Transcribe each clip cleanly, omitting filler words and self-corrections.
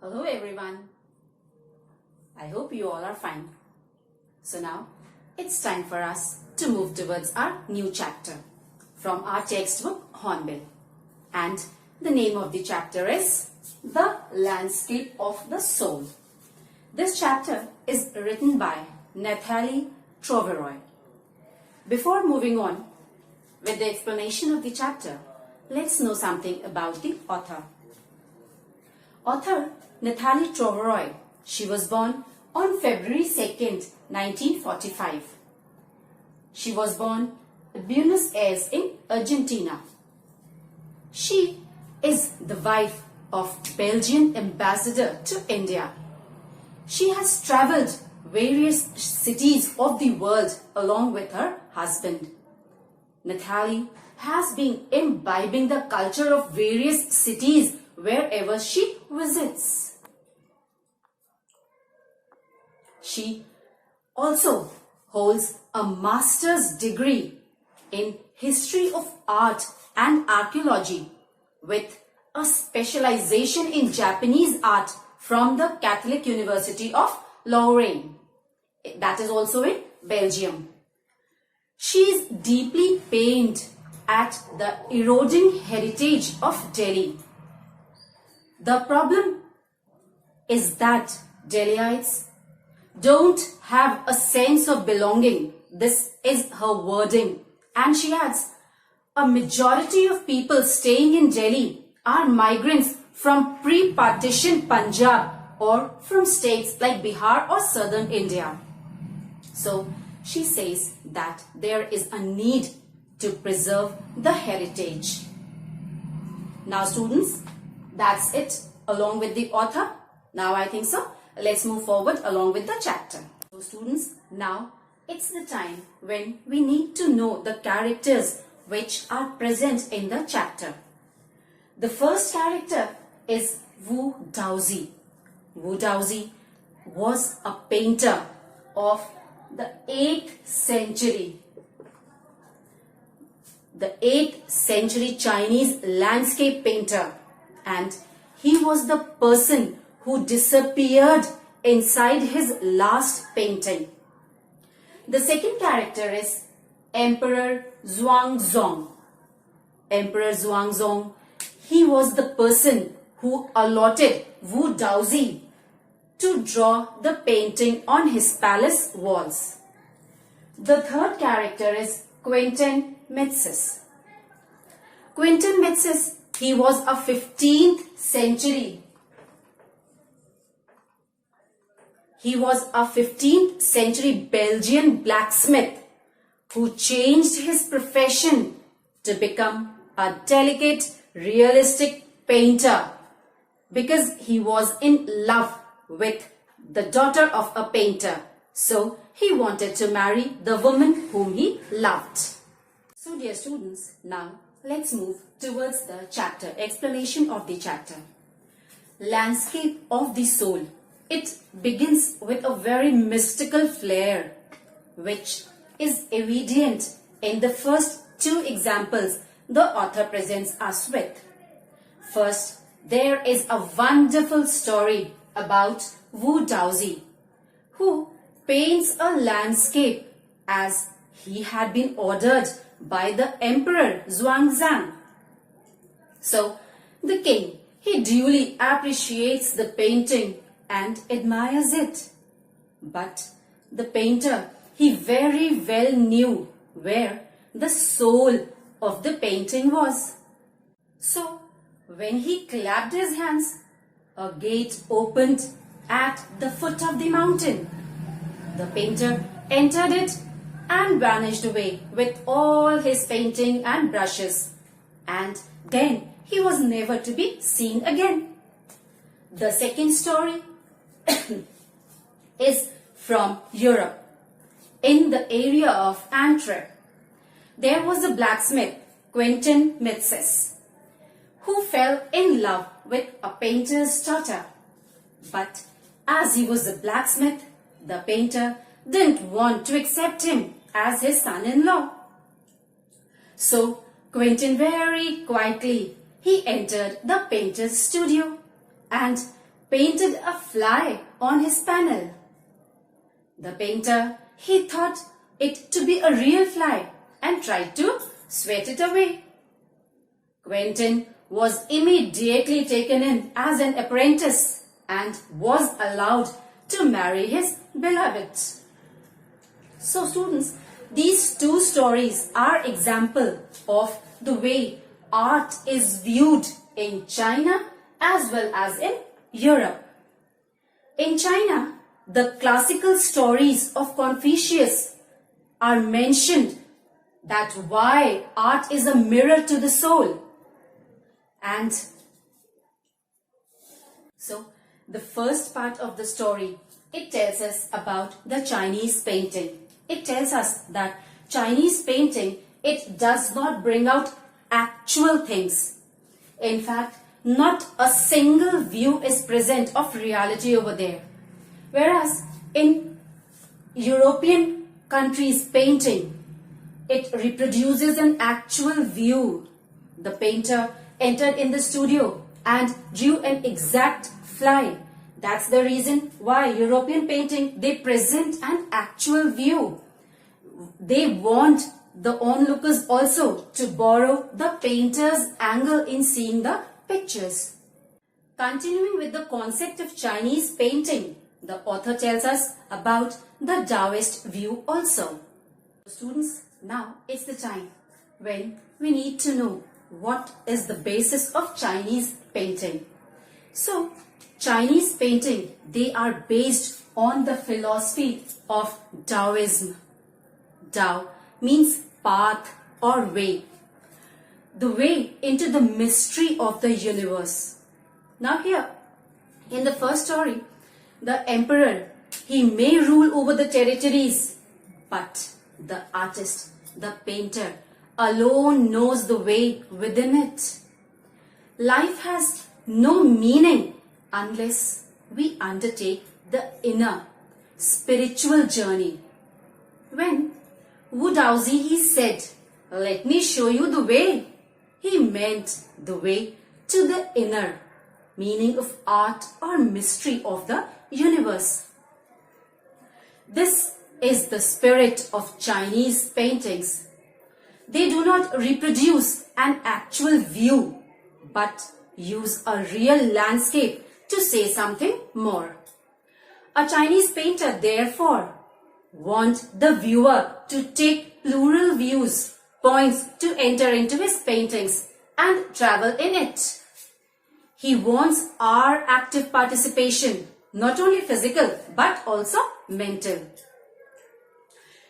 Hello everyone. I hope you all are fine. So now it's time for us to move towards our new chapter from our textbook Hornbill. And the name of the chapter is The Landscape of the Soul. This chapter is written by Nathalie Troveroy. Before moving on with the explanation of the chapter, let's know something about the author. Author Nathalie Troveroy, she was born on February 2nd, 1945. She was born in Buenos Aires in Argentina. She is the wife of Belgian ambassador to India. She has travelled various cities of the world along with her husband. Nathalie has been imbibing the culture of various cities wherever she visits. She also holds a master's degree in history of art and archaeology with a specialization in Japanese art from the Catholic University of Lorraine. That is also in Belgium. She is deeply pained at the eroding heritage of Delhi. The problem is that Delhiites don't have a sense of belonging. This is her wording. And she adds, a majority of people staying in Delhi are migrants from pre-partition Punjab or from states like Bihar or southern India. So she says that there is a need to preserve the heritage. Now students, that's it along with the author. Now I think so. Let's move forward along with the chapter. So students, now it's the time when we need to know the characters which are present in the chapter. The first character is Wu Daozi. Wu Daozi was a painter of the 8th century. The 8th century Chinese landscape painter, and he was the person who disappeared inside his last painting. The second character is Emperor Xuanzong. Emperor Xuanzong, he was the person who allotted Wu Daozi to draw the painting on his palace walls. The third character is Quentin Metsys. Quentin Metsys, he was a 15th century. He was a 15th century Belgian blacksmith who changed his profession to become a delicate, realistic painter because he was in love with the daughter of a painter. So he wanted to marry the woman whom he loved. So dear students, now let's move towards the chapter, explanation of the chapter. Landscape of the Soul. It begins with a very mystical flair, which is evident in the first two examples the author presents us with. First, there is a wonderful story about Wu Daozi, who paints a landscape as he had been ordered by the Emperor Xuanzang. So, the king, he duly appreciates the painting and admires it. But the painter, he very well knew where the soul of the painting was. So, when he clapped his hands, a gate opened at the foot of the mountain. The painter entered it and vanished away with all his painting and brushes. And then he was never to be seen again. The second story is from Europe. In the area of Antwerp, there was a blacksmith, Quentin Metsys, who fell in love with a painter's daughter. But as he was a blacksmith, the painter didn't want to accept him as his son-in-law. So Quentin very quietly, he entered the painter's studio and painted a fly on his panel. The painter, he thought it to be a real fly and tried to sweat it away. Quentin was immediately taken in as an apprentice and was allowed to marry his beloved. So students, these two stories are example of the way art is viewed in China as well as in Europe. In China, the classical stories of Confucius are mentioned that why art is a mirror to the soul. And so the first part of the story, it tells us about the Chinese painting. It tells us that Chinese painting, it does not bring out actual things. In fact, not a single view is present of reality over there. Whereas in European countries' painting, it reproduces an actual view. The painter entered in the studio and drew an exact fly. That's the reason why European painting, they present an actual view. They want the onlookers also to borrow the painter's angle in seeing the pictures. Continuing with the concept of Chinese painting, the author tells us about the Taoist view also. Students, now it's the time when we need to know what is the basis of Chinese painting. So, Chinese painting, they are based on the philosophy of Taoism. Tao means path or way. The way into the mystery of the universe. Now here, in the first story, the emperor, he may rule over the territories, but the artist, the painter, alone knows the way within it. Life has no meaning unless we undertake the inner spiritual journey. When Wu Daozi, he said, "Let me show you the way," he meant the way to the inner meaning of art or mystery of the universe. This is the spirit of Chinese paintings. They do not reproduce an actual view, but use a real landscape to say something more. A Chinese painter, therefore, wants the viewer to take plural views, points to enter into his paintings and travel in it. He wants our active participation, not only physical but also mental.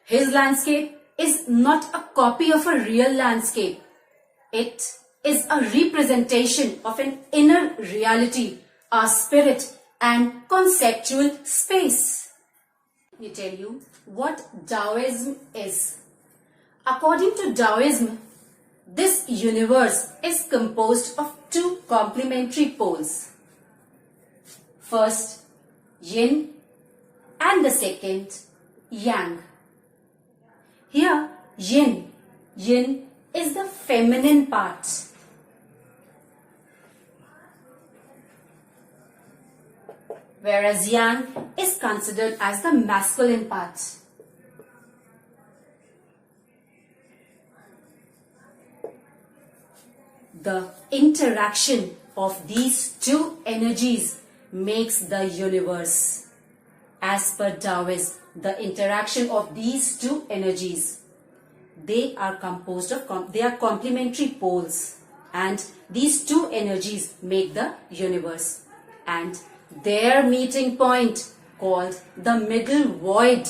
His landscape is not a copy of a real landscape. It is a representation of an inner reality, a spirit and conceptual space. Let me tell you what Taoism is. According to Taoism, this universe is composed of two complementary poles. First, yin, and the second, yang. Here, yin is the feminine part. Whereas yang is considered as the masculine part. The interaction of these two energies makes the universe. As per Taoism, the interaction of these two energies, they are complementary poles, and these two energies make the universe, and their meeting point called the middle void.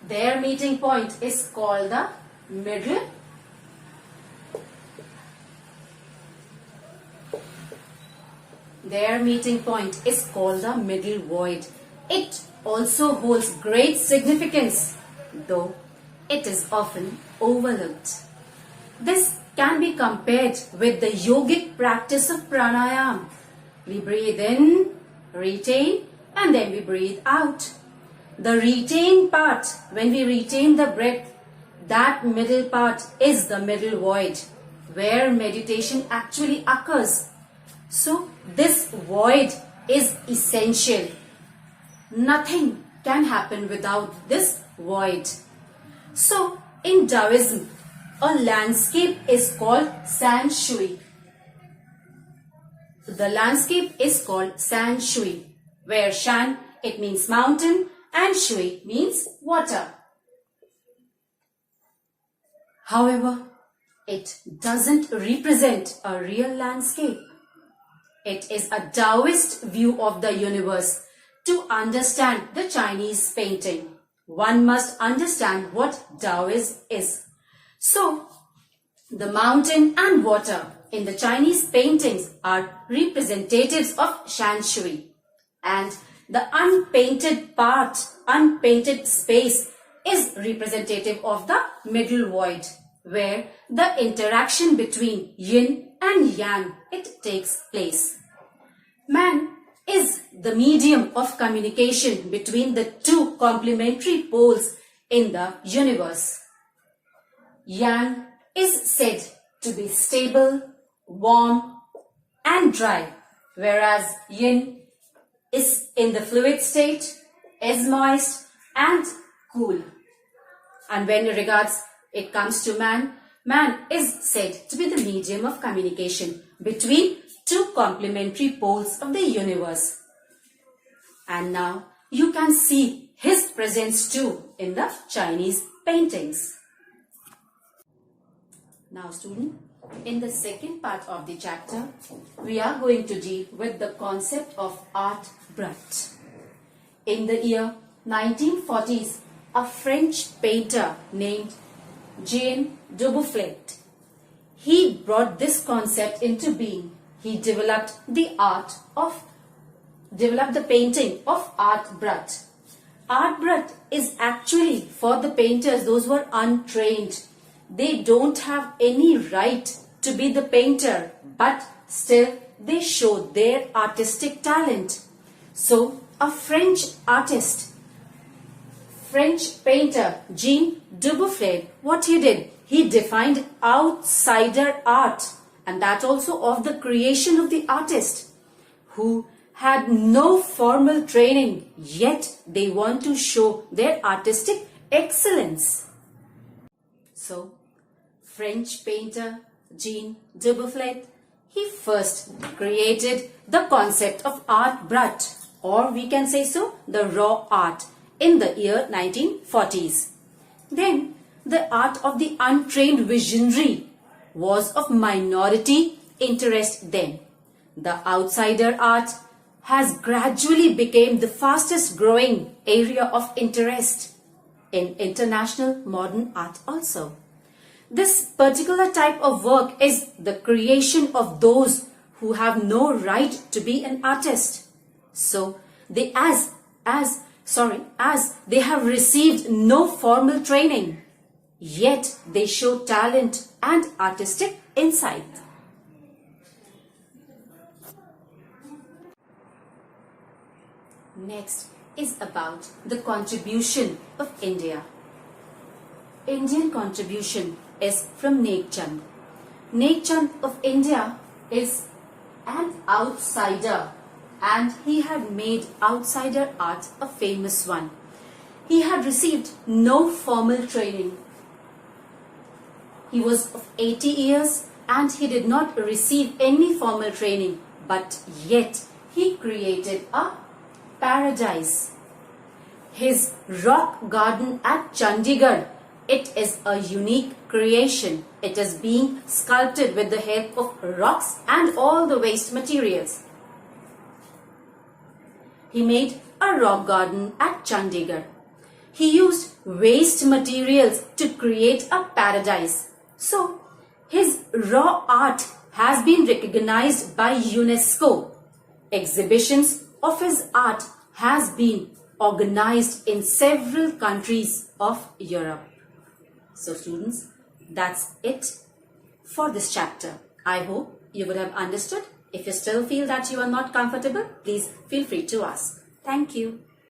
Their meeting point is called the middle Their meeting point is called the middle void. It also holds great significance, though it is often overlooked. This can be compared with the yogic practice of pranayama. We breathe in, retain, and then we breathe out. The retain part, when we retain the breath, that middle part is the middle void, where meditation actually occurs. So this void is essential. Nothing can happen without this void. So, in Taoism, a landscape is called San Shui. The landscape is called San Shui, where Shan, it means mountain, and Shui means water. However, it doesn't represent a real landscape. It is a Taoist view of the universe. To understand the Chinese painting, one must understand what Taoism is. So, the mountain and water in the Chinese paintings are representatives of Shan Shui, and the unpainted part, unpainted space is representative of the middle void, where the interaction between yin and yang, it takes place. Man is the medium of communication between the two complementary poles in the universe. Yang is said to be stable, warm and dry, whereas yin is in the fluid state, is moist and cool. And when it comes to man, man is said to be the medium of communication between two complementary poles of the universe. And now you can see his presence too in the Chinese paintings. Now student, in the second part of the chapter, we are going to deal with the concept of art brut. In the year 1940s, a French painter named Jean Dubuffet, he brought this concept into being. He developed the painting of art brut. Art brut is actually for the painters, those who are untrained. They don't have any right to be the painter, but still they show their artistic talent. So a French artist, French painter Jean Dubuffet, what he did, he defined outsider art, and that also of the creation of the artist who had no formal training, yet they want to show their artistic excellence. So, French painter Jean Dubuffet, he first created the concept of art brut, or we can say so, the raw art, in the year 1940s. Then, the art of the untrained visionary was of minority interest then. The outsider art has gradually become the fastest growing area of interest in international modern art also. This particular type of work is the creation of those who have no right to be an artist. So they as they have received no formal training, yet they show talent and artistic insight. Next is about the contribution of India. Indian contribution is from Nek Chand. Nek Chand of India is an outsider, and he had made outsider art a famous one. He had received no formal training. He was of 80 years and he did not receive any formal training, but yet he created a paradise. His rock garden at Chandigarh, it is a unique creation. It is being sculpted with the help of rocks and all the waste materials. He made a rock garden at Chandigarh. He used waste materials to create a paradise. So, his raw art has been recognized by UNESCO. Exhibitions of his art has been organized in several countries of Europe. So students, that's it for this chapter. I hope you would have understood. If you still feel that you are not comfortable, please feel free to ask. Thank you.